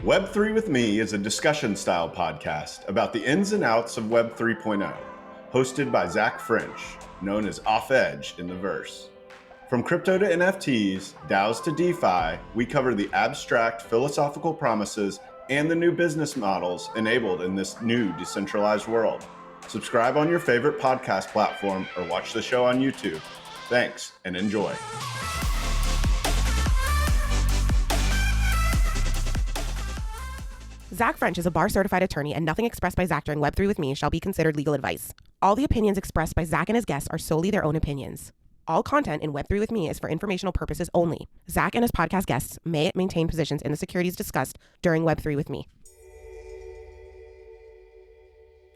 Web3 with Me is a discussion-style podcast about the ins and outs of Web 3.0, hosted by Zach French, known as Off Edge in the verse. From crypto to NFTs, DAOs to DeFi, we cover the abstract philosophical promises and the new business models enabled in this new decentralized world. Subscribe on your favorite podcast platform or watch the show on YouTube. Thanks and enjoy. Zach French is a bar-certified attorney, and nothing expressed by Zach during Web3 with Me shall be considered legal advice. All the opinions expressed by Zach and his guests are solely their own opinions. All content in Web3 with Me is for informational purposes only. Zach and his podcast guests may maintain positions in the securities discussed during Web3 with Me.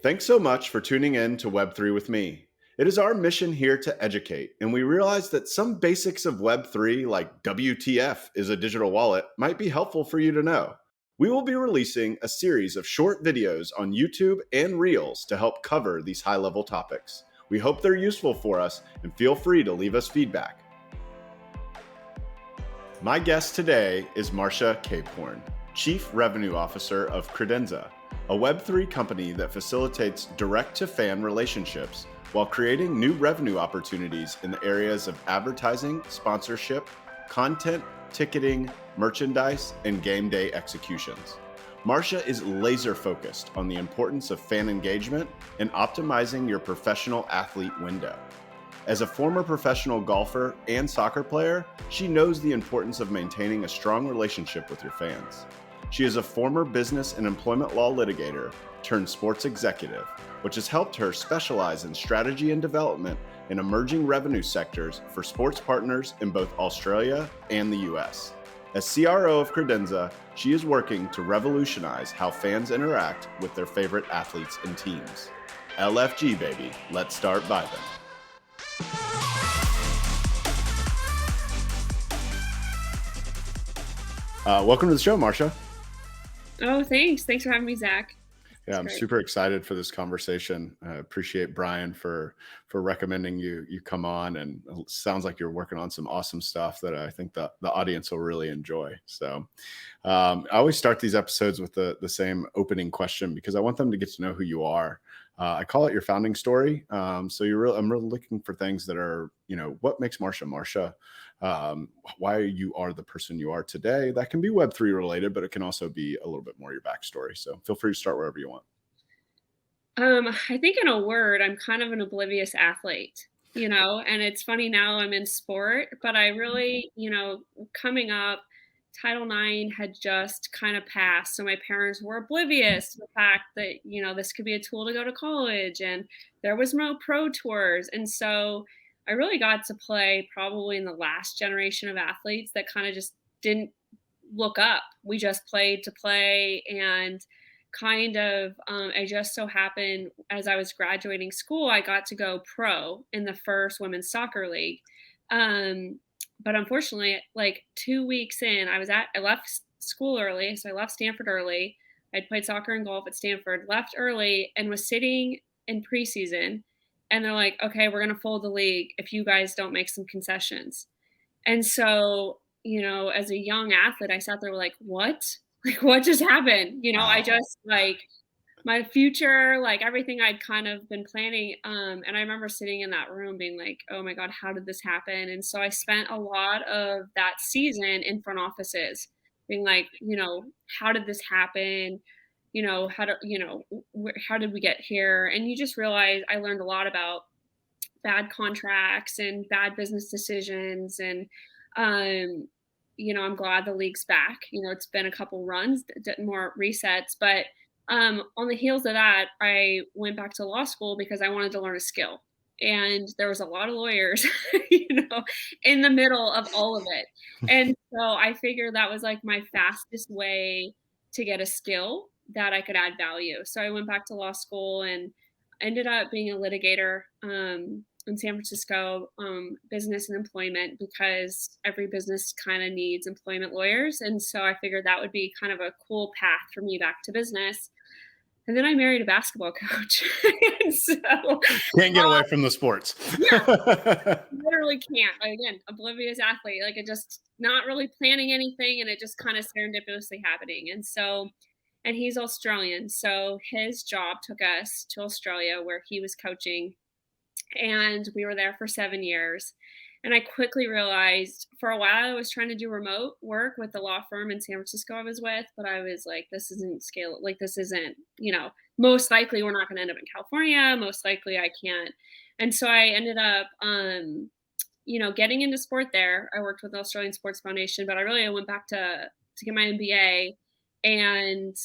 Thanks so much for tuning in to Web3 with Me. It is our mission here to educate, and we realize that some basics of Web3, like WTF is a digital wallet, might be helpful for you to know. We will be releasing a series of short videos on YouTube and Reels to help cover these high-level topics. We hope they're useful for us, and feel free to leave us feedback. My guest today is Marcia Capehorn, Chief Revenue Officer of Credenza, a Web3 company that facilitates direct-to-fan relationships while creating new revenue opportunities in the areas of advertising, sponsorship, content, ticketing, merchandise, and game day executions. Marcia is laser focused on the importance of fan engagement and optimizing your professional athlete window. As a former professional golfer and soccer player, she knows the importance of maintaining a strong relationship with your fans. She is a former business and employment law litigator turned sports executive, which has helped her specialize in strategy and development in emerging revenue sectors for sports partners in both Australia and the US. As CRO of Credenza, she is working to revolutionize how fans interact with their favorite athletes and teams. LFG, baby, let's start vibing. Welcome to the show, Marcia. Oh, thanks. Thanks for having me, Zach. Yeah, I'm super excited for this conversation. I appreciate Brian for recommending you come on, and it sounds like you're working on some awesome stuff that I think the audience will really enjoy. So I always start these episodes with the same opening question because I want them to get to know who you are. I call it your founding story. So I'm really looking for things that are, what makes Marcia Marcia, why you are the person you are today. That can be Web3 related, but it can also be a little bit more your backstory. So feel free to start wherever you want. I think in a word, I'm kind of an oblivious athlete, and it's funny now I'm in sport, but I really, coming up, Title IX had just kind of passed. So my parents were oblivious to the fact that, this could be a tool to go to college, and there was no pro tours. And so I really got to play probably in the last generation of athletes that kind of just didn't look up. We just played to play, and kind of, I just so happened as I was graduating school, I got to go pro in the first women's soccer league. But unfortunately, like 2 weeks in, I left school early. So I left Stanford early. I'd played soccer and golf at Stanford, left early, and was sitting in preseason. And they're like, okay, we're going to fold the league if you guys don't make some concessions. And so, as a young athlete, I sat there like, what? Like, what just happened? I just my future, like everything I'd kind of been planning. And I remember sitting in that room being like, oh my God, how did this happen? And so I spent a lot of that season in front offices being like, how did this happen? How did we get here? And you just realize I learned a lot about bad contracts and bad business decisions. And, I'm glad the league's back. It's been a couple runs, more resets, but on the heels of that, I went back to law school because I wanted to learn a skill. And there was a lot of lawyers, in the middle of all of it. And so I figured that was like my fastest way to get a skill that I could add value. So I went back to law school and ended up being a litigator in San Francisco, business and employment, because every business kind of needs employment lawyers. And so I figured that would be kind of a cool path for me back to business. And then I married a basketball coach. And so can't get away from the sports. Yeah, literally can't. Again, oblivious athlete. Like it just, not really planning anything, and it just kind of serendipitously happening. And he's Australian, so his job took us to Australia where he was coaching, and we were there for 7 years. And I quickly realized for a while I was trying to do remote work with the law firm in San Francisco I was with, but I was like, this isn't scale, like this isn't, most likely we're not going to end up in California. Most likely I can't. And so I ended up getting into sport there. I worked with the Australian Sports Foundation, but I went back to get my MBA and,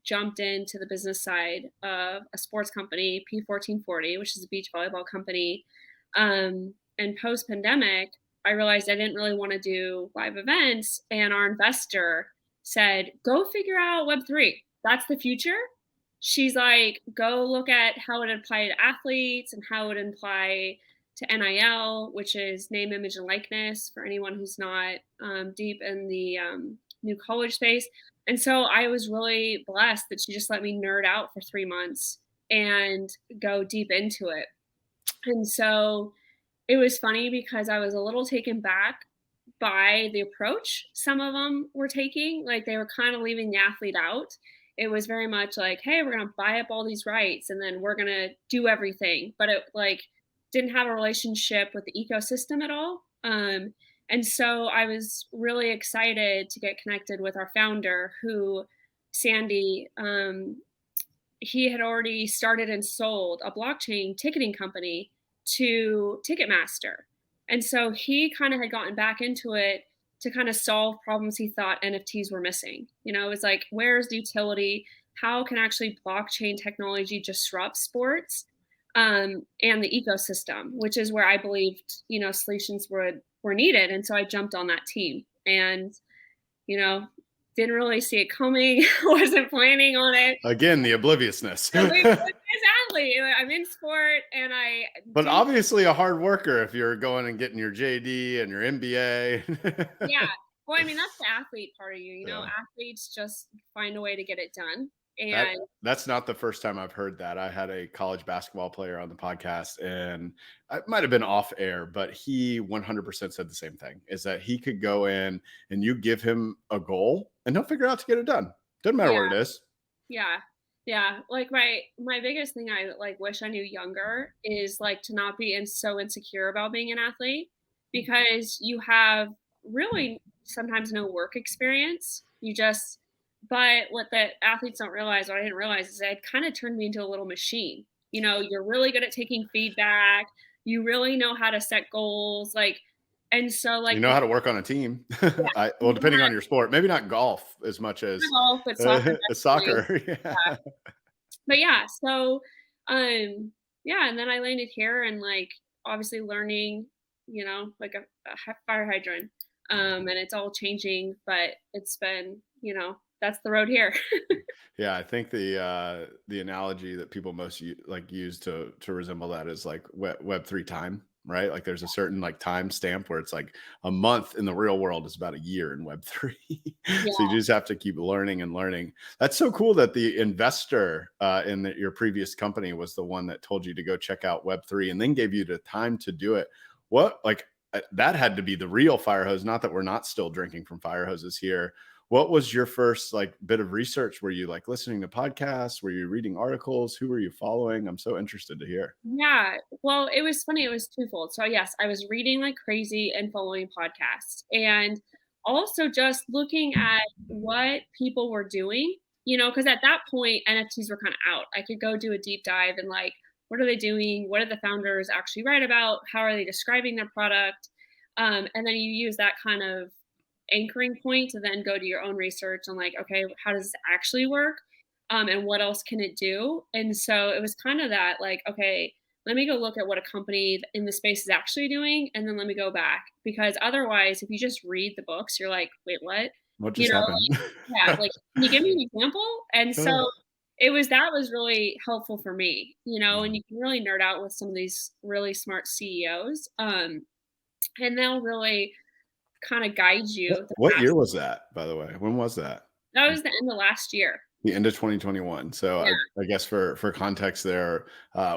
jumped into the business side of a sports company, P1440, which is a beach volleyball company. And post pandemic, I realized I didn't really want to do live events. And our investor said, go figure out Web3. That's the future. She's like, go look at how it applied to athletes and how it apply to NIL, which is name, image, and likeness for anyone who's not deep in the new college space. And so I was really blessed that she just let me nerd out for 3 months and go deep into it. And so it was funny because I was a little taken back by the approach some of them were taking. Like they were kind of leaving the athlete out. It was very much like, hey, we're going to buy up all these rights and then we're going to do everything. But it didn't have a relationship with the ecosystem at all. And so I was really excited to get connected with our founder who, Sandy, he had already started and sold a blockchain ticketing company to Ticketmaster. And so he kind of had gotten back into it to kind of solve problems he thought NFTs were missing. It's like, where's the utility? How can actually blockchain technology disrupt sports and the ecosystem, which is where I believed, solutions were needed. And so I jumped on that team and, didn't really see it coming, wasn't planning on it. Again, the obliviousness. Exactly. I'm in sport and But obviously a hard worker if you're going and getting your JD and your MBA. Yeah. Well, I mean, that's the athlete part of you, athletes just find a way to get it done. And that's not the first time I've heard that. I had a college basketball player on the podcast and it might have been off air, but he 100% said the same thing, is that he could go in and you give him a goal and he'll figure out to get it done. Doesn't matter what it is. Yeah. Yeah. Like my biggest thing I wish I knew younger is to not be so insecure about being an athlete, because you have really sometimes no work experience. But what the athletes don't realize, what I didn't realize, is that it kind of turned me into a little machine. You're really good at taking feedback. You really know how to set goals. And so you know how to work on a team. Yeah. Well, depending on your sport, maybe not golf as much as golf, but soccer. Soccer. Yeah. But yeah, so and then I landed here and obviously learning, a fire hydrant. And it's all changing, but it's been, that's the road here. Yeah, I think the analogy that people most use to resemble that is Web3 time, right? Like there's a certain time stamp where it's a month in the real world is about a year in Web3. Yeah. So you just have to keep learning and learning. That's so cool that the investor in your previous company was the one that told you to go check out Web3 and then gave you the time to do it. What that had to be the real fire hose. Not that we're not still drinking from fire hoses here. What was your first bit of research? Were you listening to podcasts? Were you reading articles? Who were you following? I'm so interested to hear. Yeah. Well, it was funny. It was twofold. So yes, I was reading like crazy and following podcasts, and also just looking at what people were doing, because at that point NFTs were kind of out. I could go do a deep dive and what are they doing? What do the founders actually write about? How are they describing their product? And then you use that kind of anchoring point to then go to your own research and okay, how does this actually work? And what else can it do? And so it was kind of that okay, let me go look at what a company in the space is actually doing. And then let me go back, because otherwise, if you just read the books, you're like, wait, what? What just happened? Can you give me an example? And so that was really helpful for me, and you can really nerd out with some of these really smart CEOs. And they'll really kind of guide you. What year was that, by the way? When was that? That was the end of last year. the end of 2021. So Yeah, I guess for context there,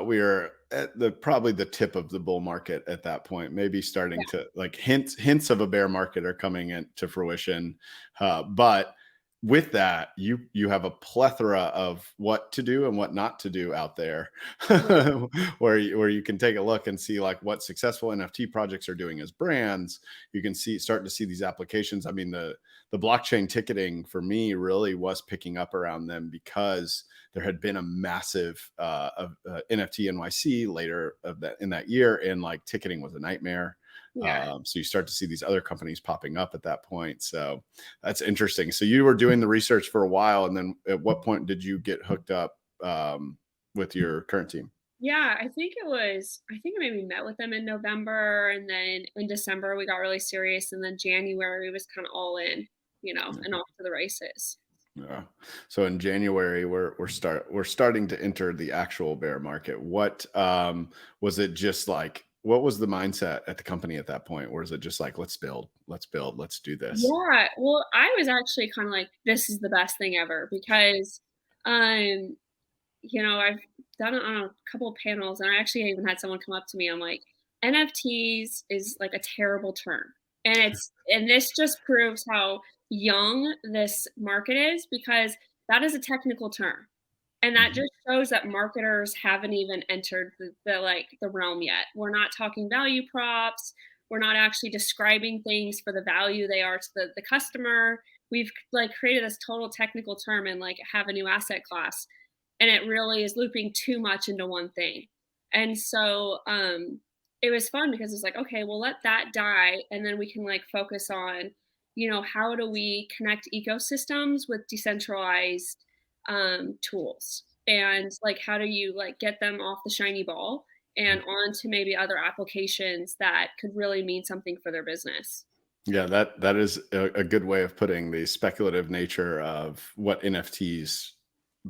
we are at probably the tip of the bull market at that point, maybe starting yeah, to like hints of a bear market are coming into fruition. But with that, you have a plethora of what to do and what not to do out there, right. where you can take a look and see like what successful NFT projects are doing as brands. You can start to see these applications. I mean, the blockchain ticketing for me really was picking up around them because there had been a massive NFT NYC later in that year, and like ticketing was a nightmare. Yeah. So you start to see these other companies popping up at that point. So that's interesting. So you were doing the research for a while, and then at what point did you get hooked up with your current team? Yeah, I think I maybe met with them in November, and then in December we got really serious, and then January was kind of all in, and off to the races. Yeah. So in January, we're starting to enter the actual bear market. What was it just like? What was the mindset at the company at that point? Or is it just like let's build, let's do this? Yeah, well, I was actually kind of like, this is the best thing ever because, um, I've done it on a couple of panels, and I actually even had someone come up to me. I'm like, NFTs is like a terrible term. And this just proves how young this market is because that is a technical term. And that Mhm. just shows that marketers haven't even entered the realm yet. We're not talking value props. We're not actually describing things for the value they are to the customer. We've like created this total technical term and like have a new asset class. And it really is looping too much into one thing. And so it was fun because it's like, okay, well let that die and then we can like focus on, how do we connect ecosystems with decentralized tools, and like how do you like get them off the shiny ball and onto maybe other applications that could really mean something for their business. Yeah, that is a good way of putting the speculative nature of what NFTs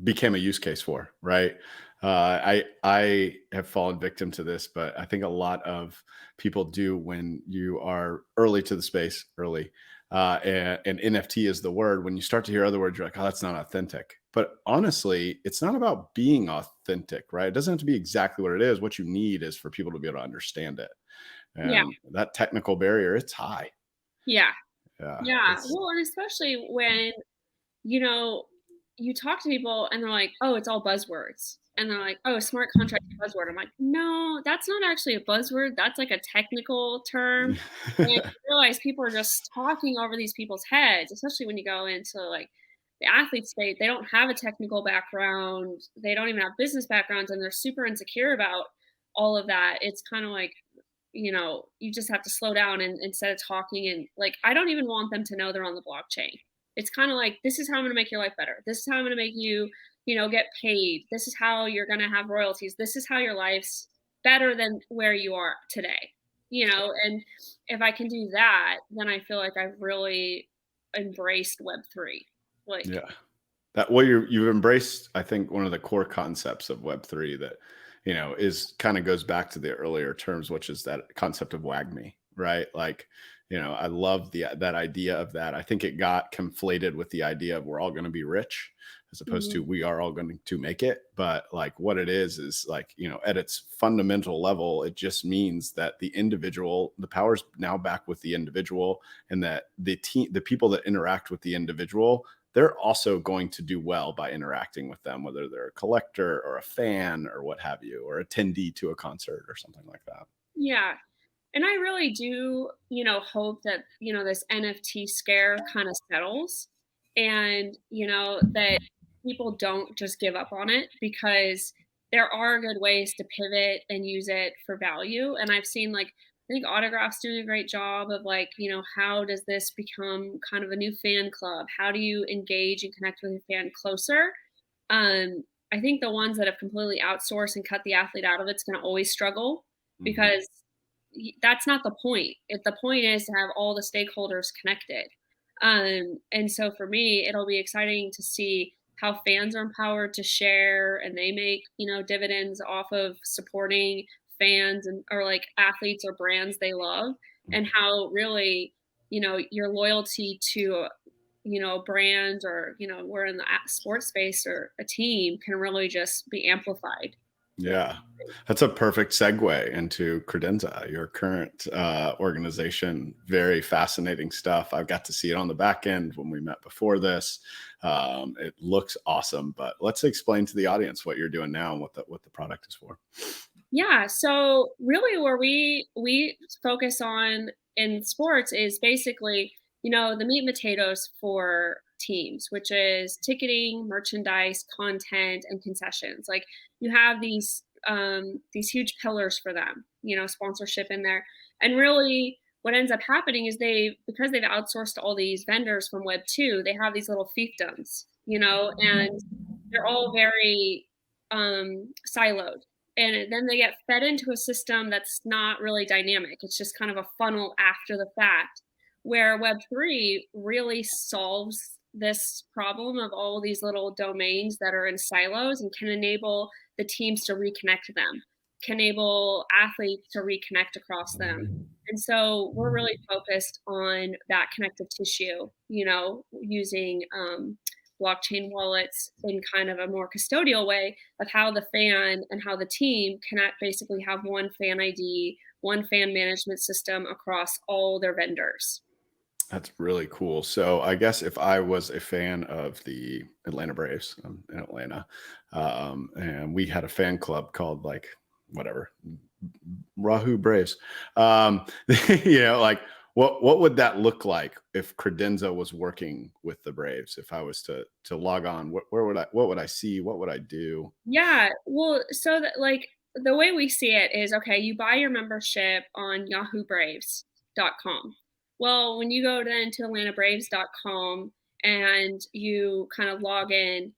became a use case for, right? I have fallen victim to this, but I think a lot of people do when you are early to the space, and NFT is the word. When you start to hear other words, you're like, oh, that's not authentic. But honestly, it's not about being authentic, right? It doesn't have to be exactly what it is. What you need is for people to be able to understand it, Yeah, and that technical barrier, it's high. yeah, Yeah, yeah. it's Well, and especially when you know, you talk to people and they're like, "Oh, it's all buzzwords." And they're like, "Oh, smart contract is a buzzword." I'm like, "No, that's not actually a buzzword. That's like a technical term." And you realize people are just talking over these people's heads, especially when you go into like the athlete state. They don't have a technical background. They don't even have business backgrounds, and they're super insecure about all of that. It's kind of like, you just have to slow down and instead of talking and like, I don't even want them to know they're on the blockchain. It's kind of like, this is how I'm going to make your life better. This is how I'm going to make you, get paid. This is how you're going to have royalties. This is how your life's better than where you are today. And if I can do that, then I feel like I've really embraced Web3. Like, yeah. That well, you've embraced, I think, one of the core concepts of Web3 that, is kind of goes back to the earlier terms, which is that concept of WAGMI, right? Like, I love that idea of that. I think it got conflated with the idea of we're all going to be rich as opposed to mhm, we are all going to make it. But like what it is like, at its fundamental level, it just means that the power's now back with the individual, and that the people that interact with the individual, they're also going to do well by interacting with them, whether they're a collector or a fan or what have you, or attendee to a concert or something like that. yeah. And I really do, hope that, this NFT scare kind of settles and, that people don't just give up on it because there are good ways to pivot and use it for value. And I've seen like, I think Autograph's doing a great job of like, how does this become kind of a new fan club? How do you engage and connect with your fan closer? I think the ones that have completely outsourced and cut the athlete out of it's going to always struggle Mhm. because that's not the point. The point is to have all the stakeholders connected. And so for me, it'll be exciting to see how fans are empowered to share and they make, dividends off of supporting fans and or like athletes or brands they love, and how really, your loyalty to brand, or, we're in the sports space, or a team can really just be amplified. Yeah, that's a perfect segue into Credenza, your current organization. Very fascinating stuff. I've got to see it on the back end when we met before this. It looks awesome, but let's explain to the audience what you're doing now and what the product is for. Yeah, so really where we focus on in sports is basically, the meat and potatoes for teams, which is ticketing, merchandise, content, and concessions. Like, you have these huge pillars for them, sponsorship in there. And really what ends up happening is because they've outsourced all these vendors from Web 2, they have these little fiefdoms, and they're all very siloed, and then they get fed into a system that's not really dynamic. It's just kind of a funnel after the fact, where Web3 really solves this problem of all these little domains that are in silos, and can enable the teams to reconnect them, can enable athletes to reconnect across them. And so we're really focused on that connective tissue, using blockchain wallets in kind of a more custodial way of how the fan and how the team can basically have one fan ID, one fan management system across all their vendors. That's really cool. So I guess if I was a fan of the Atlanta Braves, in Atlanta, and we had a fan club called like whatever, Rahu Braves, like what would that look like if Credenza was working with the Braves? If I was to log on, what would I see? What would I do? Yeah, well, so that, like, the way we see it is, okay, you buy your membership on yahoobraves.com. Well, when you go then to atlantabraves.com and you kind of log in,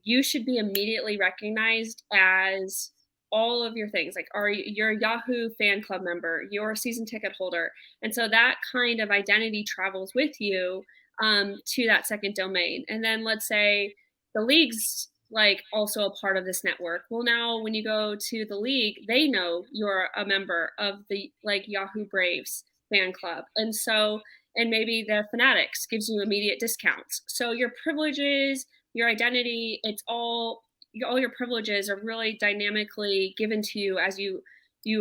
you should be immediately recognized as all of your things. Like, you're a Yahoo fan club member, you're a season ticket holder. And so that kind of identity travels with you to that second domain. And then let's say the league's like also a part of this network. Well, now when you go to the league, they know you're a member of the like Yahoo Braves fan club. And maybe the Fanatics gives you immediate discounts. So your privileges, your identity, it's all your privileges are really dynamically given to you as you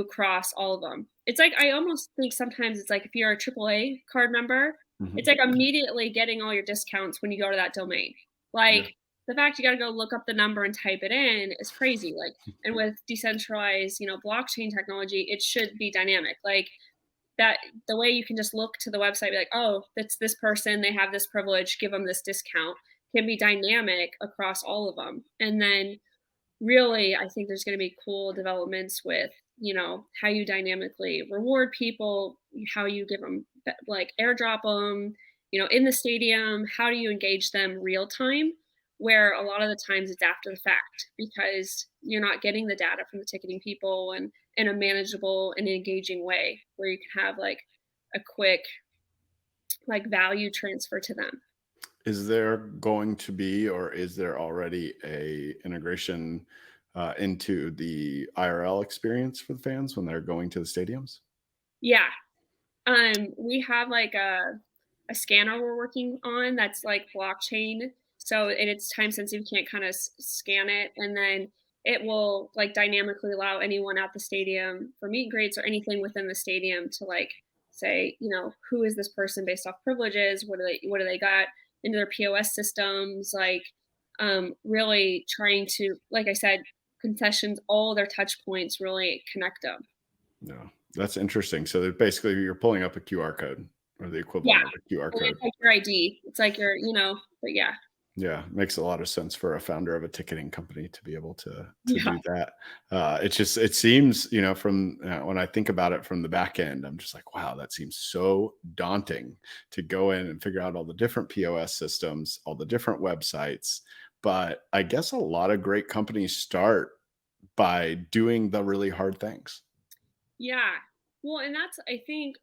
cross all of them. It's like, I almost think sometimes it's like if you're a AAA card member, it's like immediately getting all your discounts when you go to that domain. Like, Yeah. the fact you got to go look up the number and type it in is crazy. Like, and with decentralized, blockchain technology, it should be dynamic. Like, that the way you can just look to the website, be like, oh, that's this person, they have this privilege, give them this discount, can be dynamic across all of them. And then really, I think there's going to be cool developments with, how you dynamically reward people, how you give them, like, airdrop them, in the stadium, how do you engage them real time, where a lot of the times it's after the fact because you're not getting the data from the ticketing people and in a manageable and engaging way where you can have like a quick like value transfer to them. Is there going to be, or is there already a integration into the IRL experience for the fans when they're going to the stadiums? Yeah. We have like a scanner we're working on that's like blockchain. So it's time sensitive. You can't kind of scan it. And then it will like dynamically allow anyone at the stadium for meet and greets or anything within the stadium to like say, who is this person based off privileges? What do they got into their POS systems? Like, really trying to, like I said, concessions, all their touch points really connect them. No, that's interesting. So that basically you're pulling up a QR code or the Yeah. equivalent of a QR And code. it's like your ID. It's like your, but yeah. Yeah, makes a lot of sense for a founder of a ticketing company to be able to Yeah. do that. It seems, from when I think about it from the back end, I'm just like, wow, that seems so daunting to go in and figure out all the different POS systems, all the different websites. But I guess a lot of great companies start by doing the really hard things. Yeah. Well, and that's, I think,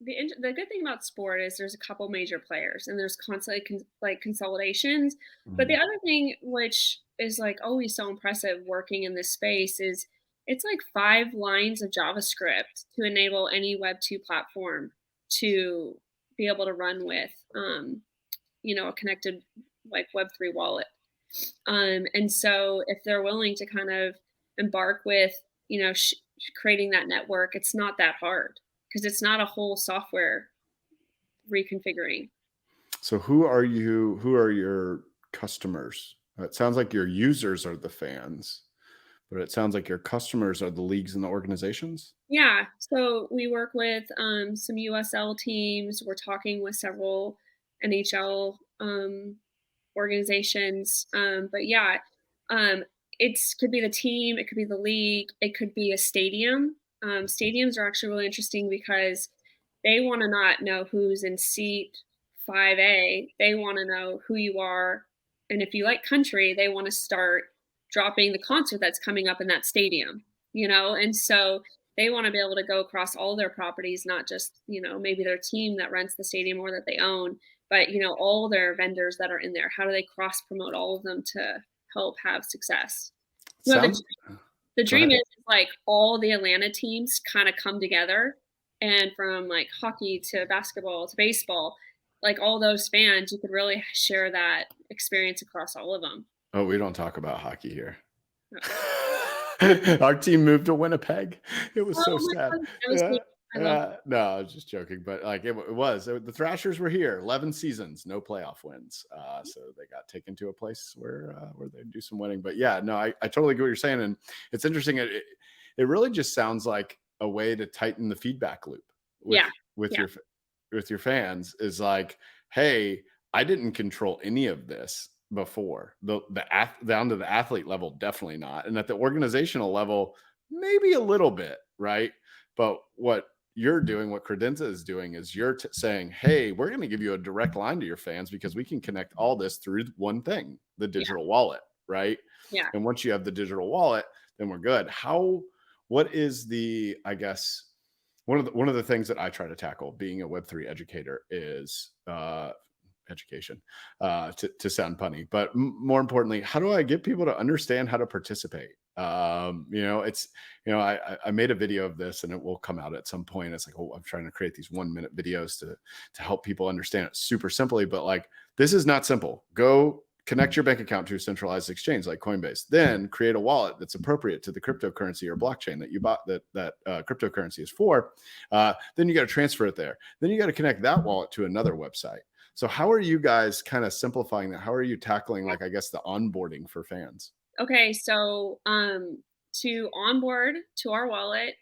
the good thing about sport is there's a couple major players and there's constantly like consolidations. But the Mhm. other thing, which is like always so impressive working in this space, is it's like 5 lines of JavaScript to enable any Web 2 platform to be able to run with. a connected like Web3 wallet. And so if they're willing to kind of embark with, creating that network, it's not that hard because it's not a whole software reconfiguring. So who are you? Who are your customers? It sounds like your users are the fans, but it sounds like your customers are the leagues and the organizations. Yeah, so we work with some USL teams. We're talking with several NHL organizations. But yeah, um, it's could be the team, it could be the league, it could be a stadium. Stadiums are actually really interesting because they want to not know who's in seat 5A. They want to know who you are. And if you like country, they want to start dropping the concert that's coming up in that stadium, And so they want to be able to go across all their properties, not just, maybe their team that rents the stadium or that they own, but, all their vendors that are in there. How do they cross promote all of them to help have success? Sounds. The Go dream ahead. is like all the Atlanta teams kind of come together, and from like hockey to basketball to baseball, like all those fans, you could really share that experience across all of them. Oh, we don't talk about hockey here. Our team moved to Winnipeg. It was so Oh my sad. God, Yeah. devastating. I love No, I was just joking, but like it was the Thrashers were here, 11 seasons, no playoff wins. So they got taken to a place where they do some winning. But yeah, no, I totally get what you're saying, and it's interesting. It really just sounds like a way to tighten the feedback loop with Yeah, with yeah, your fans. Is like, hey, I didn't control any of this before. Down to the athlete level, definitely not, and at the organizational level, maybe a little bit, right? But what you're doing, what Credenza is doing, is you're saying, hey, we're going to give you a direct line to your fans because we can connect all this through one thing, the yeah, digital wallet, right? yeah. And once you have the digital wallet, then we're good. What is the, I guess, one of the things that I try to tackle being a Web3 educator is education, to sound punny, but more importantly, how do I get people to understand how to participate? It's, I made a video of this and it will come out at some point. It's like, oh, I'm trying to create these 1-minute videos to help people understand it super simply, but like, this is not simple. Go connect your bank account to a centralized exchange like Coinbase, then create a wallet that's appropriate to the cryptocurrency or blockchain that you bought that cryptocurrency is for. Then you got to transfer it there. Then you got to connect that wallet to another website. So how are you guys kind of simplifying that? How are you tackling, like, I guess, the onboarding for fans? Okay, so to onboard to our wallet,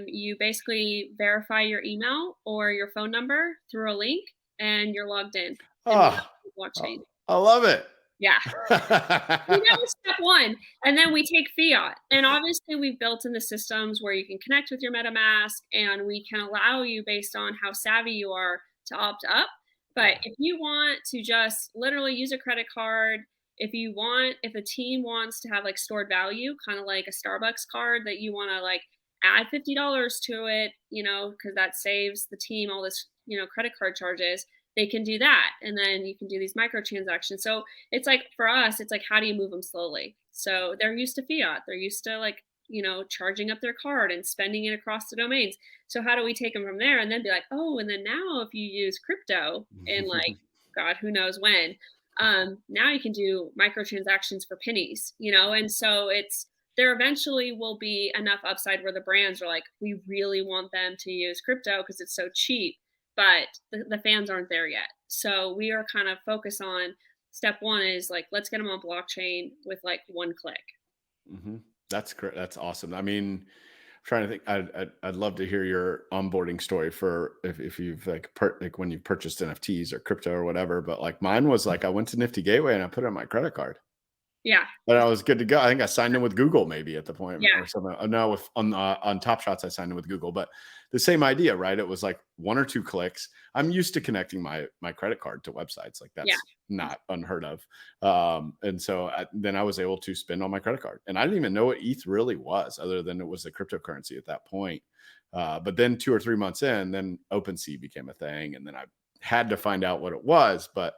you basically verify your email or your phone number through a link, and you're logged in. And we Oh, have blockchain. I love it. Yeah. That was step one. And then we take fiat. And obviously we've built in the systems where you can connect with your MetaMask, and we can allow you, based on how savvy you are, to opt up. But if you want to just literally use a credit card, if a team wants to have like stored value, kind of like a Starbucks card that you want to like add $50 to it, because that saves the team all this, credit card charges, they can do that. And then you can do these microtransactions. So it's like, for us, it's like, how do you move them slowly? So they're used to fiat. They're used to like, charging up their card and spending it across the domains. So how do we take them from there and then be like, oh, and then now if you use crypto in like, God, who knows when, now you can do microtransactions for pennies, And so there eventually will be enough upside where the brands are like, we really want them to use crypto because it's so cheap, but the fans aren't there yet. So we are kind of focused on step one is like, let's get them on blockchain with like one click. Mm-hmm. That's great. That's awesome. I mean, I'm trying to think. I'd love to hear your onboarding story for if you've like when you purchased NFTs or crypto or whatever. But like mine was like, I went to Nifty Gateway and I put it on my credit card. Yeah. And I was good to go. I think I signed in with Google maybe at the point Yeah. or something. No, on Top Shots I signed in with Google, but the same idea, right? It was like 1 or 2 clicks. I'm used to connecting my credit card to websites. Like that's not unheard of. And so then I was able to spend on my credit card, and I didn't even know what ETH really was, other than it was the cryptocurrency at that point. But then 2 or 3 months in, then OpenSea became a thing, and then I had to find out what it was. But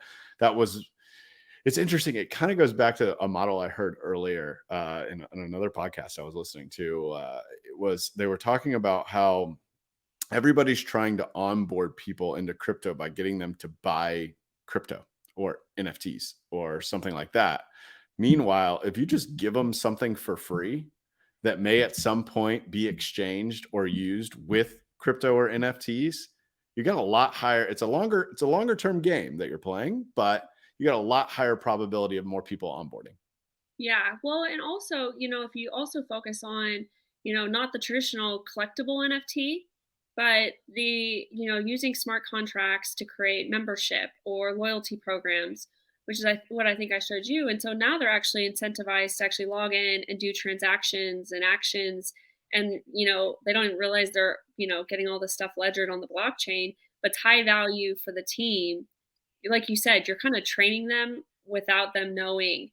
it's interesting. It kind of goes back to a model I heard earlier in another podcast I was listening to. They were talking about how everybody's trying to onboard people into crypto by getting them to buy crypto or NFTs or something like that. Meanwhile, if you just give them something for free that may at some point be exchanged or used with crypto or NFTs, you got a lot higher. It's a longer term game that you're playing, but you got a lot higher probability of more people onboarding. Yeah. Well, and also, if you also focus on, not the traditional collectible NFT, but using smart contracts to create membership or loyalty programs, which is what I think I showed you. And so now they're actually incentivized to actually log in and do transactions and actions. And, they don't even realize they're, getting all this stuff ledgered on the blockchain, but it's high value for the team. Like you said, you're kind of training them without them knowing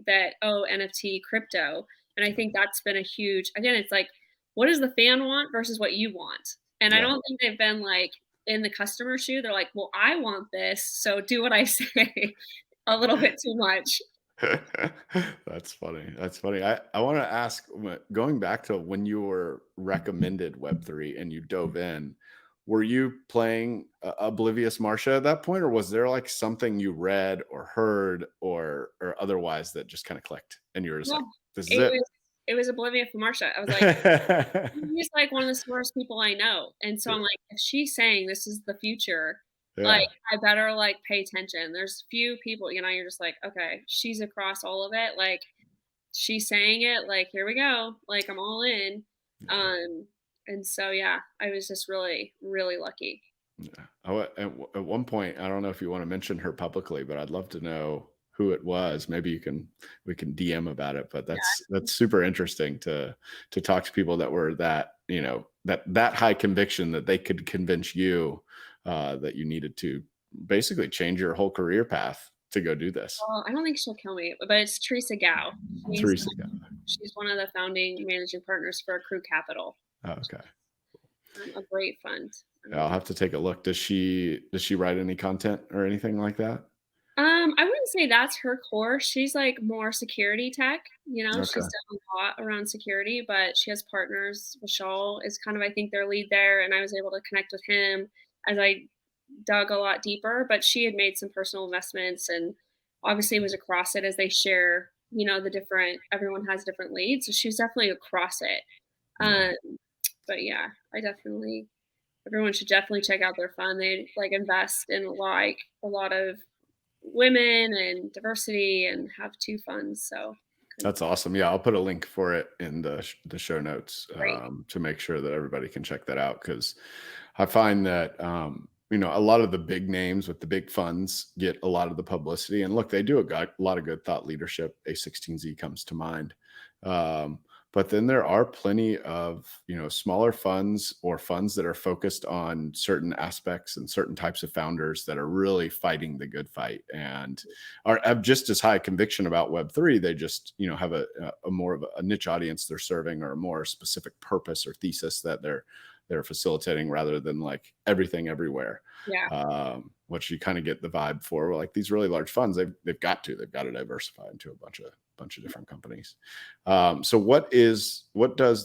that, oh, NFT crypto. And I think that's been a huge, again, it's like, what does the fan want versus what you want? And I Yeah. don't think they've been like in the customer shoe. They're like, well, I want this, so do what I say. A little bit too much. That's funny. That's funny. I want to ask, going back to when you were recommended Web3 and you dove in, were you playing Oblivious Marcia at that point, or was there like something you read or heard or otherwise that just kind of clicked and you were just No, like, this is it it? was it was Oblivion for Marcia. I was like, she's like one of the smartest people I know. And so I'm like, if she's saying this is the future, like Yeah. I better like pay attention. There's few people, you're just like, okay, she's across all of it. Like she's saying it, like, here we go. Like I'm all in. Yeah. Um, and so yeah, I was just really, really lucky. Yeah. At one point, I don't know if you want to mention her publicly, but I'd love to know who it was. Maybe we can DM about it. But that's super interesting to talk to people that were that, that high conviction that they could convince you that you needed to basically change your whole career path to go do this. Well, I don't think she'll kill me, but it's Theresia Gouw. She's Theresia Gouw. she's one of the founding managing partners for Acrew Capital. Oh, okay. A great fund. Yeah, I'll have to take a look. Does she write any content or anything like that? I wouldn't say that's her core. She's like more security tech, Okay. she's done a lot around security, but she has partners. Vishal is kind of, I think, their lead there. And I was able to connect with him as I dug a lot deeper. But she had made some personal investments and obviously was across it as they share, the different, everyone has different leads. So she was definitely across it. Yeah. Um, but yeah, everyone should definitely check out their fund. They like invest in like a lot of women and diversity and have two funds. So That's awesome. Yeah, I'll put a link for it in the show notes great. to make sure that everybody can check that out, because I find that a lot of the big names with the big funds get a lot of the publicity. And look, they do a lot of good thought leadership. A16Z comes to mind. Um, but then there are plenty of smaller funds or funds that are focused on certain aspects and certain types of founders that are really fighting the good fight and have just as high conviction about Web3. They just have a more of a niche audience they're serving, or a more specific purpose or thesis that they're facilitating, rather than like everything everywhere. Yeah. Which you kind of get the vibe for, like these really large funds, they've got to diversify into a bunch of different companies. So what does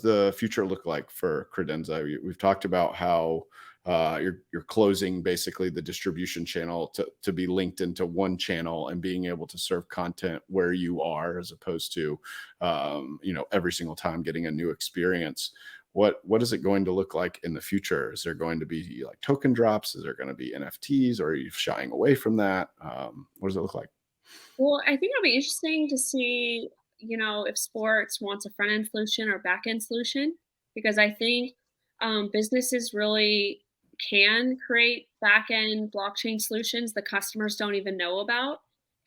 the future look like for Credenza? We've talked about how you're closing basically the distribution channel to be linked into one channel and being able to serve content where you are, as opposed to every single time getting a new experience. What is it going to look like in the future? Is there going to be like token drops? Is there going to be NFTs, or are you shying away from that? What does it look like? Well, I think it'll be interesting to see, if sports wants a front end solution or back end solution, because I think businesses really can create back end blockchain solutions the customers don't even know about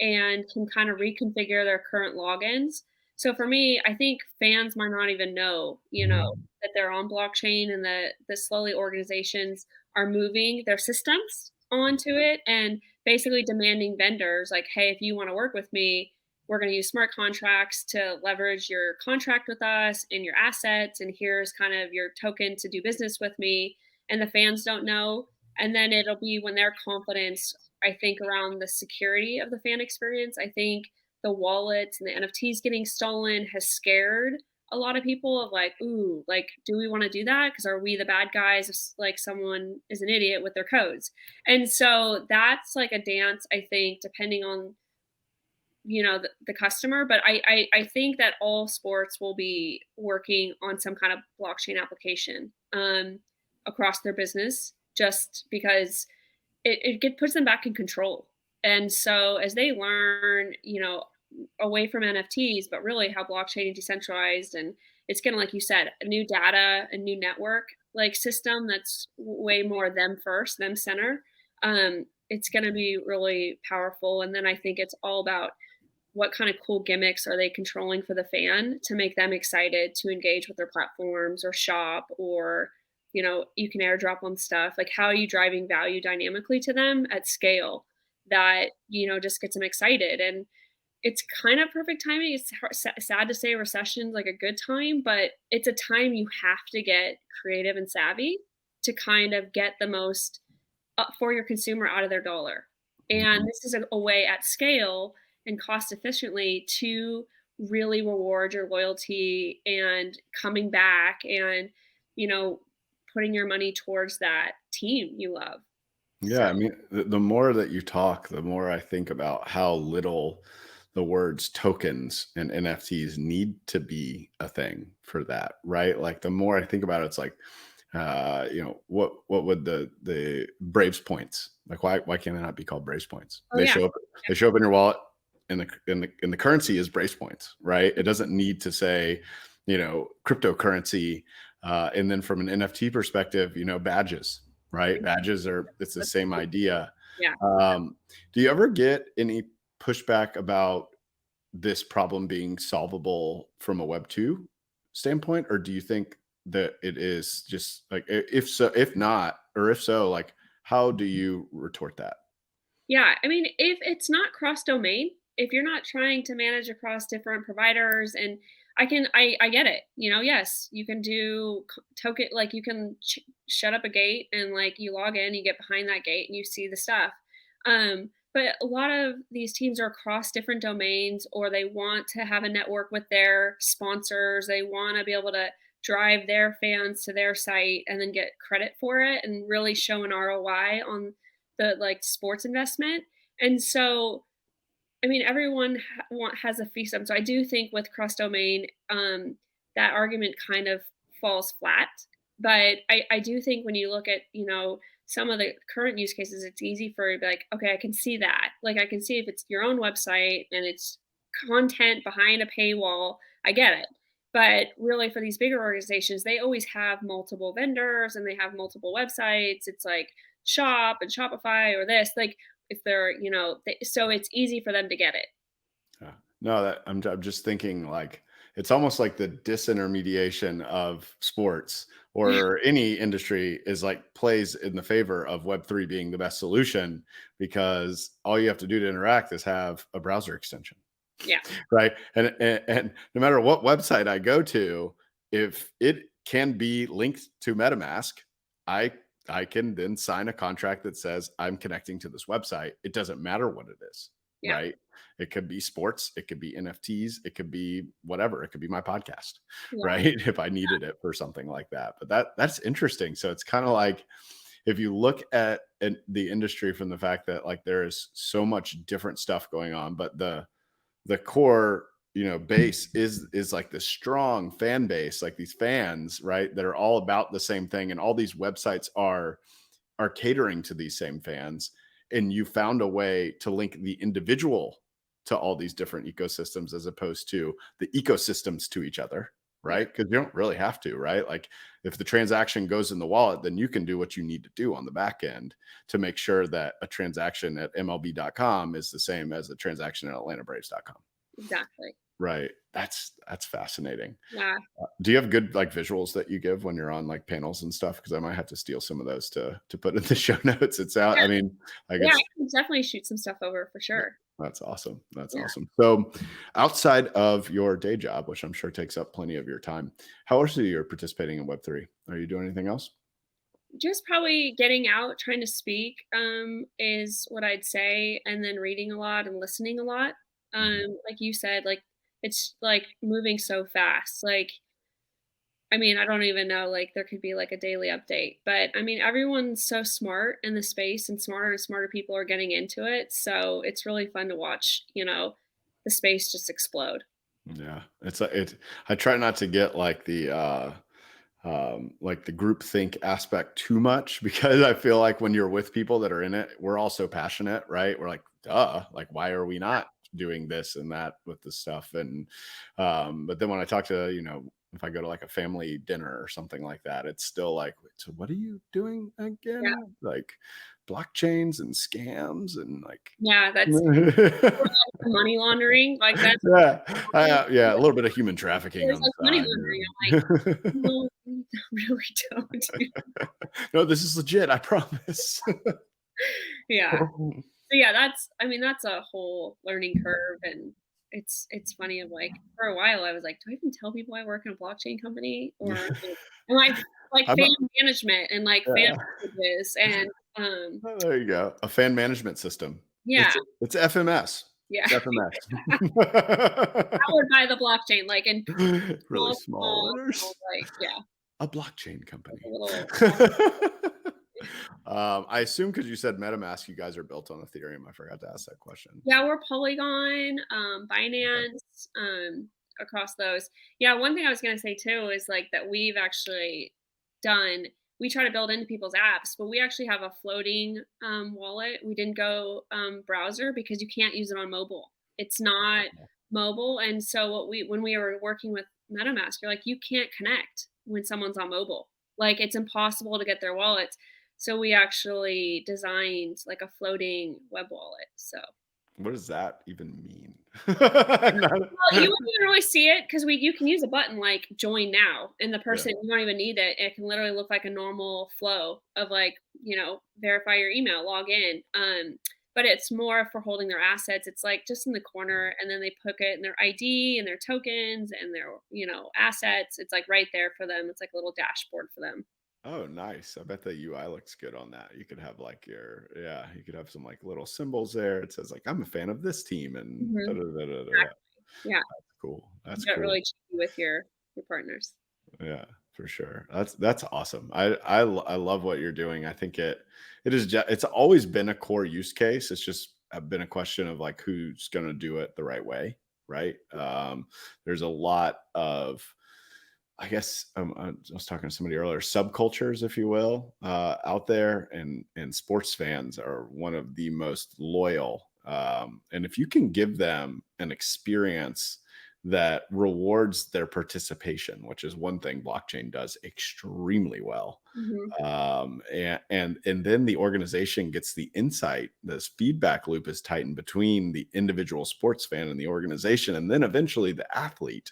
and can kind of reconfigure their current logins. So for me, I think fans might not even know, that they're on blockchain and that the slowly organizations are moving their systems onto it and basically demanding vendors like, hey, if you want to work with me, we're going to use smart contracts to leverage your contract with us and your assets. And here's kind of your token to do business with me. And the fans don't know. And then it'll be when their confidence, I think, around the security of the fan experience, I think the wallets and the NFTs getting stolen has scared a lot of people of like, ooh, like, do we want to do that? Because are we the bad guys if like someone is an idiot with their codes? And so that's like a dance, I think, depending on the customer. But I think that all sports will be working on some kind of blockchain application across their business, just because puts them back in control. And so as they learn, away from NFTs, but really how blockchain is decentralized, and it's gonna, like you said, a new data, a new network like system that's way more them first, them center. It's gonna be really powerful. And then I think it's all about what kind of cool gimmicks are they controlling for the fan to make them excited to engage with their platforms or shop, or you can airdrop them stuff. Like, how are you driving value dynamically to them at scale that just gets them excited? And it's kind of perfect timing. It's sad to say recession's like a good time, but it's a time you have to get creative and savvy to kind of get the most for your consumer out of their dollar. And this is a way at scale and cost efficiently to really reward your loyalty and coming back and, you know, putting your money towards that team you love. So, Yeah, I mean, the more that you talk, the more I think about how little the words tokens and NFTs need to be a thing for that, right? Like the more I think about it, it's like, what would the Braves points, like why can't they not be called Braves points? oh yeah, They show up in your wallet, and the currency is Braves points, right? It doesn't need to say, cryptocurrency. And then from an NFT perspective, badges, right? Badges it's the same idea. yeah. Do you ever get any pushback about this problem being solvable from a Web2 standpoint? Or do you think that it is just like, if so, if not, or if so, like, how do you retort that? Yeah, I mean, if it's not cross domain, if you're not trying to manage across different providers, and I get it. Yes, you can do token, like you can shut up a gate and like you log in, you get behind that gate and you see the stuff. But a lot of these teams are across different domains, or they want to have a network with their sponsors. They want to be able to drive their fans to their site and then get credit for it and really show an ROI on the like sports investment. And so, I mean, everyone has a fee sum. So I do think with cross domain, that argument kind of falls flat. But I do think when you look at, some of the current use cases, it's easy for you to be like, okay, I can see that. Like, I can see if it's your own website and it's content behind a paywall, I get it. But really, for these bigger organizations, they always have multiple vendors and they have multiple websites. It's like Shop and Shopify or this. Like, if they're, so it's easy for them to get it. Yeah. No, that I'm just thinking like it's almost like the disintermediation of sports or any industry is like plays in the favor of Web3 being the best solution, because all you have to do to interact is have a browser extension, Yeah. right? And no matter what website I go to, if it can be linked to MetaMask, I I can then sign a contract that says I'm connecting to this website. It doesn't matter what it is, Yeah. right? It could be sports, it could be NFTs, it could be whatever. It could be my podcast, Yeah. right? If I needed it for something like that. But that's interesting. So it's kind of like if you look at the industry from the fact that like there is so much different stuff going on, but the core base is like this strong fan base, like these fans, right, that are all about the same thing, and all these websites are catering to these same fans, and you found a way to link the individual to all these different ecosystems as opposed to the ecosystems to each other, right? Because you don't really have to, right? Like if the transaction goes in the wallet, then you can do what you need to do on the back end to make sure that a transaction at mlb.com is the same as a transaction at atlantabraves.com. Exactly. Right. That's fascinating. Yeah. Do you have good like visuals that you give when you're on like panels and stuff? Because I might have to steal some of those to put in the show notes. It's out. I mean, I Yeah, guess I can definitely shoot some stuff over for sure. that's awesome. That's Yeah. awesome. So, outside of your day job, which I'm sure takes up plenty of your time, how else are you participating in Web3? Are you doing anything else? Just probably getting out, trying to speak, is what I'd say, and then reading a lot and listening a lot. Mhm. Like you said, like it's like moving so fast. Like I mean, I don't even know, like, there could be, like, a daily update, but, I mean, everyone's so smart in the space, and smarter people are getting into it, so it's really fun to watch, the space just explode. Yeah, I try not to get like the group think aspect too much because I feel like when you're with people that are in it, we're all so passionate, right? We're like, duh, like why are we not doing this and that with the stuff? And but then when I talk to, if I go to like a family dinner or something like that, it's still like, "Wait, so what are you doing Yeah, again? Like blockchains and scams and like yeah, that's money laundering, like, that's yeah, yeah, a little bit of human trafficking there's, on the like, money side. laundering, I'm like, Yeah. "No, we really don't do." No, this is legit, I promise. Yeah. So, yeah, I mean, that's a whole learning curve, and it's funny of, like, for a while, I was like, "Do I even tell people I work in a blockchain company?" Or, and, like, I'm fan a management and, like, fan yeah. messages and, Oh, there you go. A fan management system. yeah, It's FMS. yeah, It's FMS. powered by the blockchain, like, in Really small small, letters. like, yeah, A blockchain like company. a little I assume because you said MetaMask, you guys are built on Ethereum. I forgot to ask that question. Yeah, we're Polygon, Okay. Binance, across those. Yeah, one thing I was gonna say too is like that we've actually done. We try to build into people's apps, but we actually have a floating wallet. We didn't go browser because you can't use it on mobile. It's not mobile, and so when we were working with MetaMask, you're like you can't connect when someone's on mobile. Like it's impossible to get their wallets. So we actually designed like a floating web wallet. So What does that even mean? well, you won't even really see it because we you can use a button like join now, and the Yeah. person you don't even need it. It can literally look like a normal flow of like, verify your email, log in. But it's more for holding their assets. It's like just in the corner, and then they put it in their ID and their tokens and their, assets. It's like right there for them. It's like a little dashboard for them. Oh, nice. I bet the UI looks good on that. You could have like you could have some like little symbols there. It says like, I'm a fan of this team and da Mhm. da da da da. Exactly. Yeah, That's cool. you That's get cool. really cheeky with your partners. Yeah, for sure. That's awesome. I love what you're doing. I think it's always been a core use case. It's just been a question of like who's going to do it the right way, right? There's a lot of I guess I was talking to somebody earlier, subcultures, if you will, out there, and sports fans are one of the most loyal. And if you can give them an experience that rewards their participation, which is one thing blockchain does extremely well, Mhm. and then the organization gets the insight. This feedback loop is tightened between the individual sports fan and the organization, and then eventually the athlete,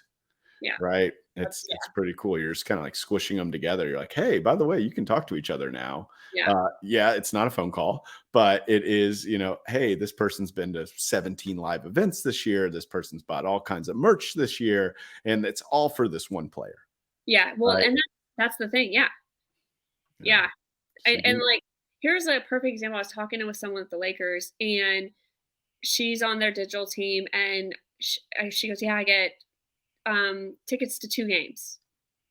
Yeah. right? That's It's yeah. pretty cool. You're just kind of like squishing them together. You're like, hey, by the way, you can talk to each other now. Yeah. Yeah, it's not a phone call, but it is, hey, this person's been to 17 live events this year. This person's bought all kinds of merch this year, and it's all for this one player, Yeah. Well, right? and that's the thing. Yeah. Yeah. Yeah. So And, like, here's a perfect example. I was talking with someone at the Lakers, and she's on their digital team, and she goes, "Yeah, I get, tickets to 2 games."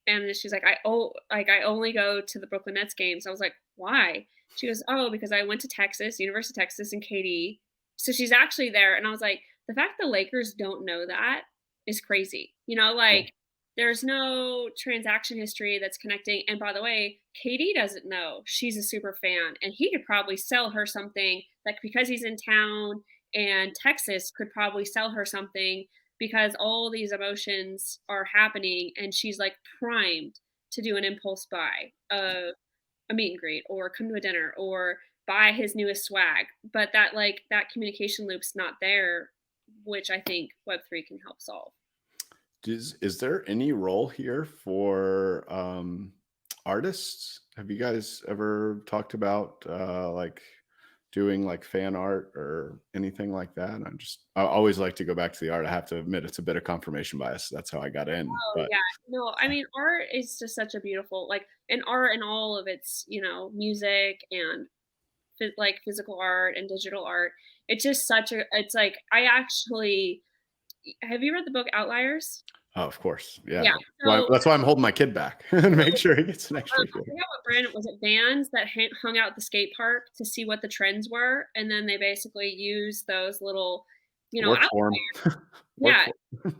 And she's like, I only go to the Brooklyn Nets games." I was like, "Why?" She goes, "Oh, because I went to Texas, University of Texas, and KD." So she's actually there, and I was like, the fact the Lakers don't know that is crazy. Like, there's no transaction history that's connecting, and by the way, KD doesn't know she's a super fan, and he could probably sell her something, like, because he's in town, and Texas could probably sell her something because all these emotions are happening, and she's like primed to do an impulse buy of a meet and greet or come to a dinner or buy his newest swag, but that communication loop's not there, which I think web3 can help solve. is there any role here for artists? Have you guys ever talked about like doing like fan art or anything like that? I always like to go back to the art. I have to admit it's a bit of confirmation bias. That's how I got in. Oh But yeah, no, I mean, art is just such a beautiful, like, and art and all of its, music and like physical art and digital art. It's just such a it's like I actually have you read the book Outliers? Oh, of course. Yeah. Yeah. So That's why I'm holding my kid back to make sure he gets an extra I year. forgot what brand it was. It Vans that hung out at the skate park to see what the trends were, and then they basically use those little, Work out for him. Work yeah. for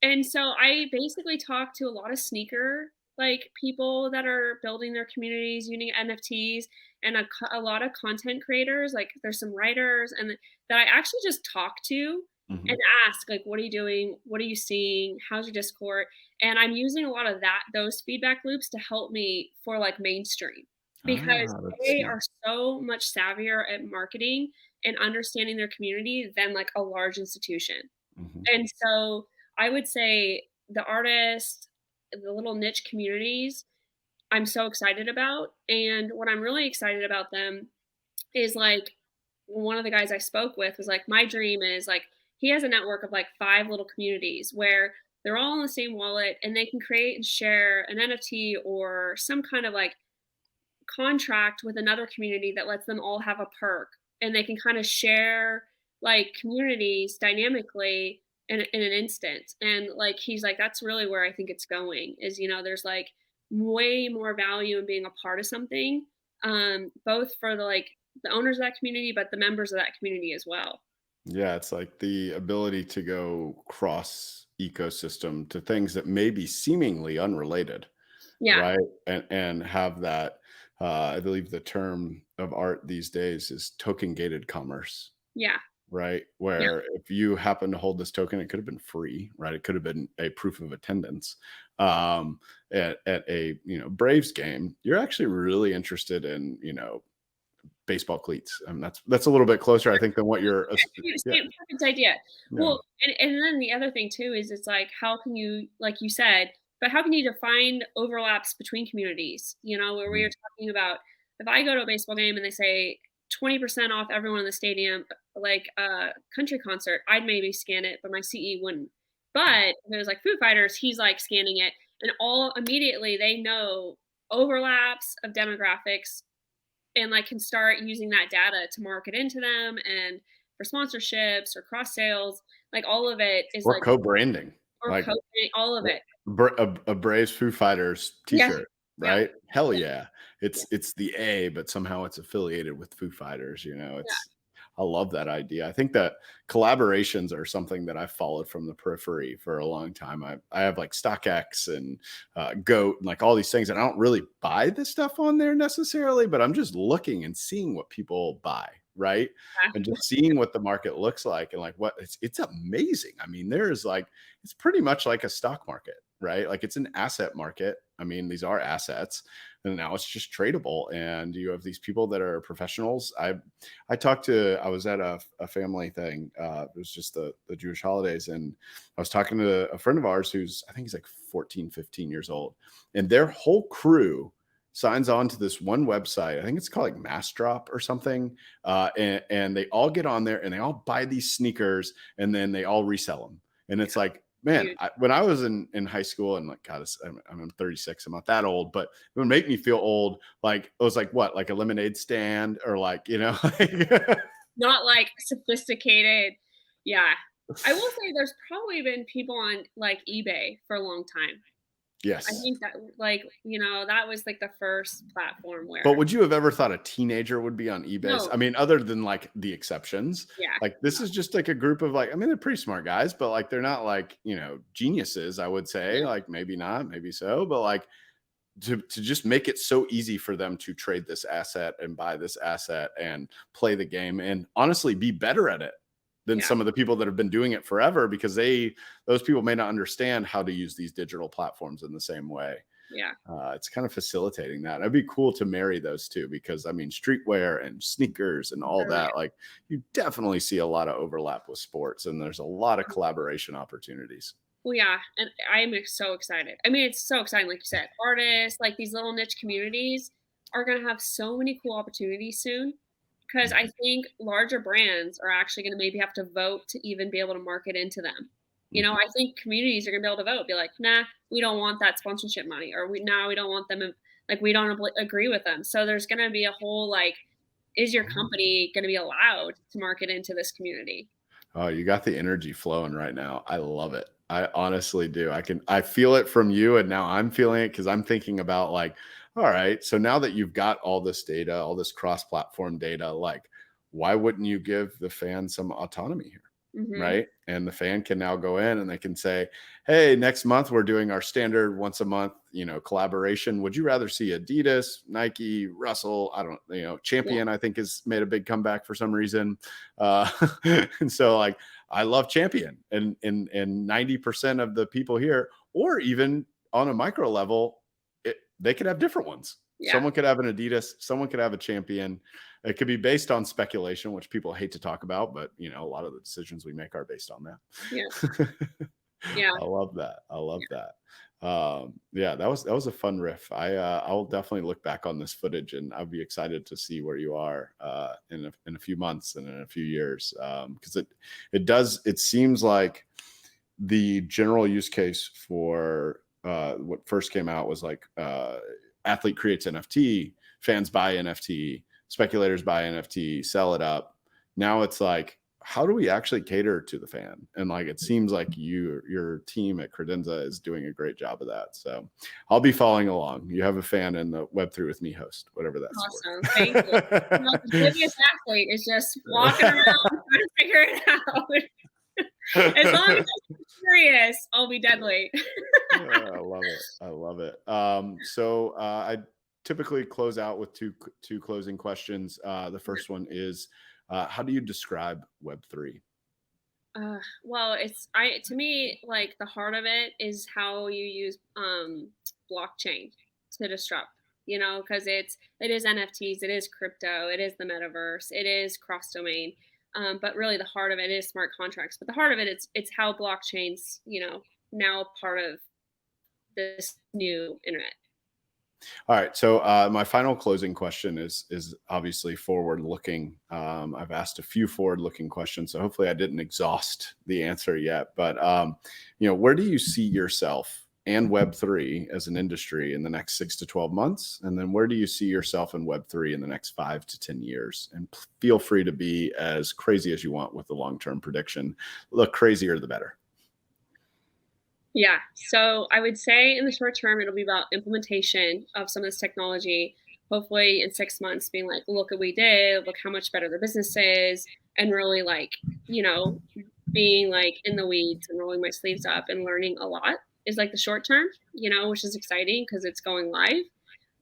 And so I basically talk to a lot of sneaker like people that are building their communities using NFTs and a lot of content creators. Like there's some writers and that I actually just talk to Mhm. and ask like, what are you doing? What are you seeing? How's your Discord? And I'm using a lot of those feedback loops to help me for like mainstream because That's they smart. are so much savvier at marketing and understanding their community than like a large institution. Mhm. And so I would say the artists, the little niche communities, I'm so excited about. And what I'm really excited about them is like one of the guys I spoke with was like, my dream is like, he has a network of like 5 little communities where they're all in the same wallet and they can create and share an NFT or some kind of like contract with another community that lets them all have a perk and they can kind of share like communities dynamically in an instant. And like he's like, that's really where I think it's going is, there's like way more value in being a part of something, both for the owners of that community, but the members of that community as well. Yeah, it's like the ability to go cross ecosystem to things that may be seemingly unrelated, Yeah. right? And have that I believe the term of art these days is token gated commerce, Yeah. right? Yeah. Where if you happen to hold this token, it could have been free, right? It could have been a proof of attendance at a Braves game. You're actually really interested in baseball cleats. That's a little bit closer, I think, than what you're. Yeah, Perfect idea. yeah. Well, and then the other thing too is it's like how can you, like you said, but how can you define overlaps between communities? Where we are Mhm. talking about if I go to a baseball game and they say 20% off everyone in the stadium, like a country concert, I'd maybe scan it, but my CE wouldn't. But if it was like Foo Fighters, he's like scanning it, and all immediately they know overlaps of demographics and like can start using that data to market into them and for sponsorships or cross sales, like all of it is Or like co-branding, or like coaching, all of it. a Braves Foo Fighters Yeah. T-shirt, Yeah. right? Hell yeah! Yeah. It's the A, but somehow it's affiliated with Foo Fighters. Yeah. I love that idea. I think that collaborations are something that I've followed from the periphery for a long time. I have like StockX and Goat and like all these things, and I don't really buy this stuff on there necessarily, but I'm just looking and seeing what people buy, right? And Yeah. just seeing what the market looks like and like what it's amazing. I mean, there's like it's pretty much like a stock market, right? Like it's an asset market. I mean, these are assets, and now it's just tradable. And you have these people that are professionals. I was at a family thing. It was just the Jewish holidays, and I was talking to a friend of ours who's I think he's like 14, 15 years old, and their whole crew signs on to this one website. I think it's called like Mass Drop or something. And they all get on there and they all buy these sneakers and then they all resell them. And it's like, man, Huge. when I was in high school and like, God, I'm 36, I'm not that old, but it would make me feel old. Like it was like what, like a lemonade stand or like, like, Not like sophisticated. Yeah. I will say there's probably been people on like eBay for a long time. I yes. think that like, that was like the first platform But where would you have ever thought a teenager would be on eBay? no, I mean, other than like the exceptions, yeah. like this is just like a group of like, I mean, they're pretty smart guys, but like they're not like, geniuses, I would say. Yeah. Like maybe not, maybe so, but like to just make it so easy for them to trade this asset and buy this asset and play the game and honestly be better at it than Yeah. some of the people that have been doing it forever because those people may not understand how to use these digital platforms in the same way. Yeah. It's kind of facilitating that. It'd be cool to marry those two because I mean, streetwear and sneakers and all Oh, yeah. that, like you definitely see a lot of overlap with sports and there's a lot of collaboration opportunities. Well, yeah, and I'm so excited. I mean, it's so exciting, like you said, artists, like these little niche communities are going to have so many cool opportunities soon. Because I think larger brands are actually going to maybe have to vote to even be able to market into them. Mhm. I think communities are going to be able to vote, be like, nah, we don't want that sponsorship money, or we don't want them, like, we don't agree with them. So there's going to be a whole like, is your company going to be allowed to market into this community? Oh, you got the energy flowing right now. I love it. I honestly do. I feel it from you, and now I'm feeling it because I'm thinking about like, all right, so now that you've got all this data, all this cross-platform data, like, why wouldn't you give the fan some autonomy here? Hmm. Right. And the fan can now go in and they can say, hey, next month we're doing our standard once a month, collaboration. Would you rather see Adidas, Nike, Russell? I don't, Yeah. Champion, I think has made a big comeback for some reason. Uh, and so like, I love Champion and 90% of the people here, or even on a micro level, they could have different ones. Yeah. Someone could have an Adidas, someone could have a Champion. It could be based on speculation, which people hate to talk about, but a lot of the decisions we make are based on Yeah. that. Yeah. I love that. I love that. Yeah, that was a fun riff. I'll definitely look back on this footage, and I'll be excited to see where you are in a few months and in a few years, because it seems like the general use case for what first came out was like athlete creates NFT, fans buy NFT, speculators buy NFT, sell it up. Now it's like, how do we actually cater to the fan? And like, it seems like your team at Credenza is doing a great job of that. So I'll be following along. You have a fan in the Web3 with me host, whatever that's Awesome. Thank you. The biggest athlete is just walking around trying to figure it out. As long as I'm curious, I'll be dead late. I love it. I love it. So I typically close out with two closing questions. The first one is, how do you describe Web3? Well, to me, like the heart of it is how you use blockchain to disrupt. Because it is NFTs, it is crypto, it is the metaverse, it is cross domain. But really, the heart of it is smart contracts. But the heart of it, it's how blockchains, now part of this new internet. All right. So my final closing question is obviously forward looking. I've asked a few forward looking questions, so hopefully I didn't exhaust the answer yet. But where do you see yourself and Web3 as an industry in the next 6 to 12 months? And then where do you see yourself in Web3 in the next 5 to 10 years? And feel free to be as crazy as you want with the long-term prediction. The crazier, the better. Yeah. So I would say in the short term, it'll be about implementation of some of this technology. Hopefully in 6 months, being like, look what we did, look how much better the business is, and really like, being like in the weeds and rolling my sleeves up and learning a lot is like the short term, which is exciting because it's going live.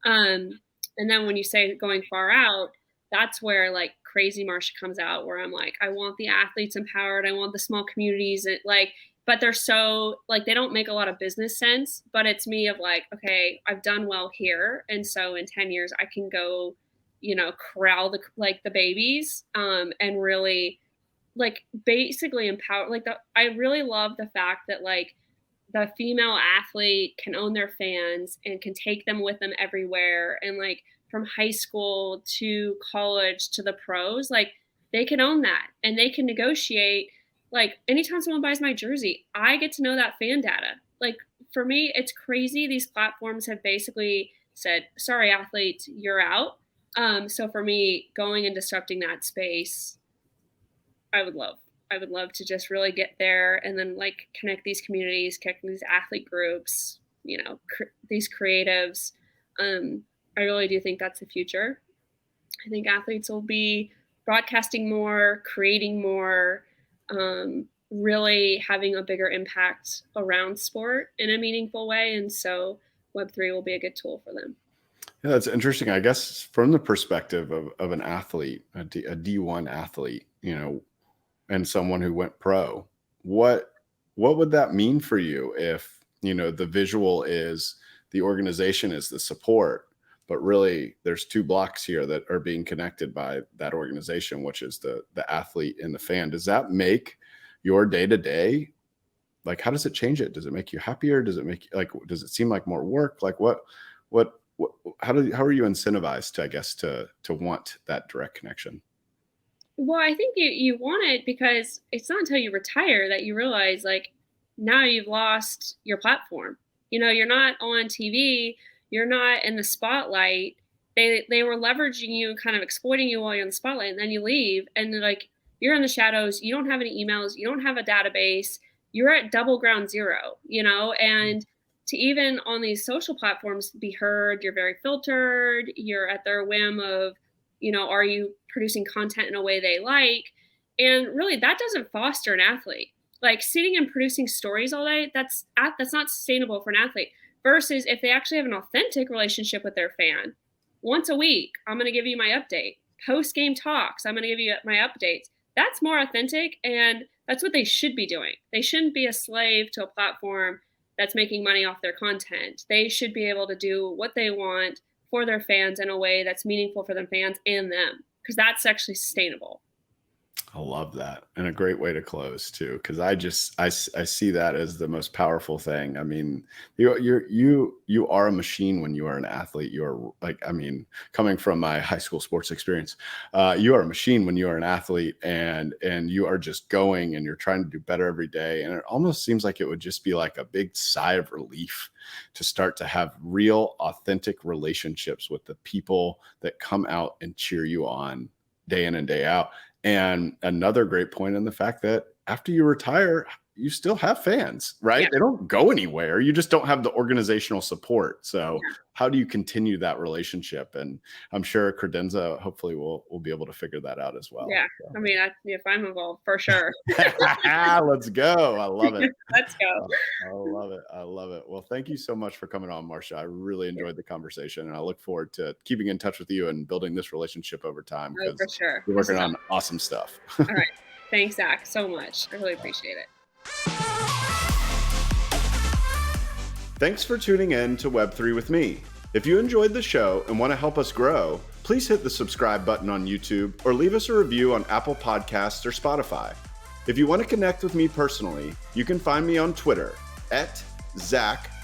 And then when you say going far out, that's where like crazy Marcia comes out, where I'm like, I want the athletes empowered. I want the small communities that like, but they're so like, they don't make a lot of business sense, but it's me of like, okay, I've done well here. And so in 10 years I can go, corral the babies, and really like basically empower, I really love the fact that like the female athlete can own their fans and can take them with them everywhere. And like from high school to college to the pros, like they can own that and they can negotiate. Like anytime someone buys my jersey, I get to know that fan data. Like for me, it's crazy. These platforms have basically said, sorry, athletes, you're out. So for me, going and disrupting that space, I would love to just really get there and then like connect these communities, connect these athlete groups, these creatives. I really do think that's the future. I think athletes will be broadcasting more, creating more, really having a bigger impact around sport in a meaningful way. And so Web3 will be a good tool for them. Yeah, that's interesting. I guess from the perspective of an athlete, a D1 athlete, and someone who went pro, what would that mean for you if the visual is the organization is the support, but really there's two blocks here that are being connected by that organization, which is the athlete and the fan? Does that make your day-to-day, like, how does it change it? Does it make you happier? Does it make like, does it seem like more work? Like how are you incentivized to, I guess, to want that direct connection? Well, I think you want it because it's not until you retire that you realize like now you've lost your platform. You're not on TV, you're not in the spotlight. They were leveraging you and kind of exploiting you while you're in the spotlight, and then you leave and like you're in the shadows. You don't have any emails. You don't have a database. You're at double ground zero, and to even on these social platforms be heard, you're very filtered. You're at their whim of, are you producing content in a way they like? And really, that doesn't foster an athlete. Like sitting and producing stories all day, that's not sustainable for an athlete. Versus if they actually have an authentic relationship with their fan, once a week, I'm going to give you my update. Post-game talks, I'm going to give you my updates. That's more authentic, and that's what they should be doing. They shouldn't be a slave to a platform that's making money off their content. They should be able to do what they want for their fans in a way that's meaningful for their fans and them, because that's actually sustainable. I love that. And a great way to close too, because I see that as the most powerful thing. I mean, you are a machine when you are an athlete. You are coming from my high school sports experience, you are a machine when you are an athlete, and you are just going and you're trying to do better every day. And it almost seems like it would just be like a big sigh of relief to start to have real, authentic relationships with the people that come out and cheer you on day in and day out. And another great point in the fact that after you retire, you still have fans, right? Yeah. They don't go anywhere. You just don't have the organizational support. So how do you continue that relationship? And I'm sure Credenza hopefully will be able to figure that out as well. Yeah. So. I mean, if I'm involved, for sure. Let's go. I love it. Let's go. I love it. I love it. Well, thank you so much for coming on, Marcia. I really enjoyed the conversation, and I look forward to keeping in touch with you and building this relationship over time. Oh, for sure. You're working on awesome stuff. All right. Thanks, Zach, so much. I really appreciate it. Thanks for tuning in to Web3 with me. If you enjoyed the show and want to help us grow, please hit the subscribe button on YouTube or leave us a review on Apple Podcasts or Spotify. If you want to connect with me personally, you can find me on Twitter @Zach_French_.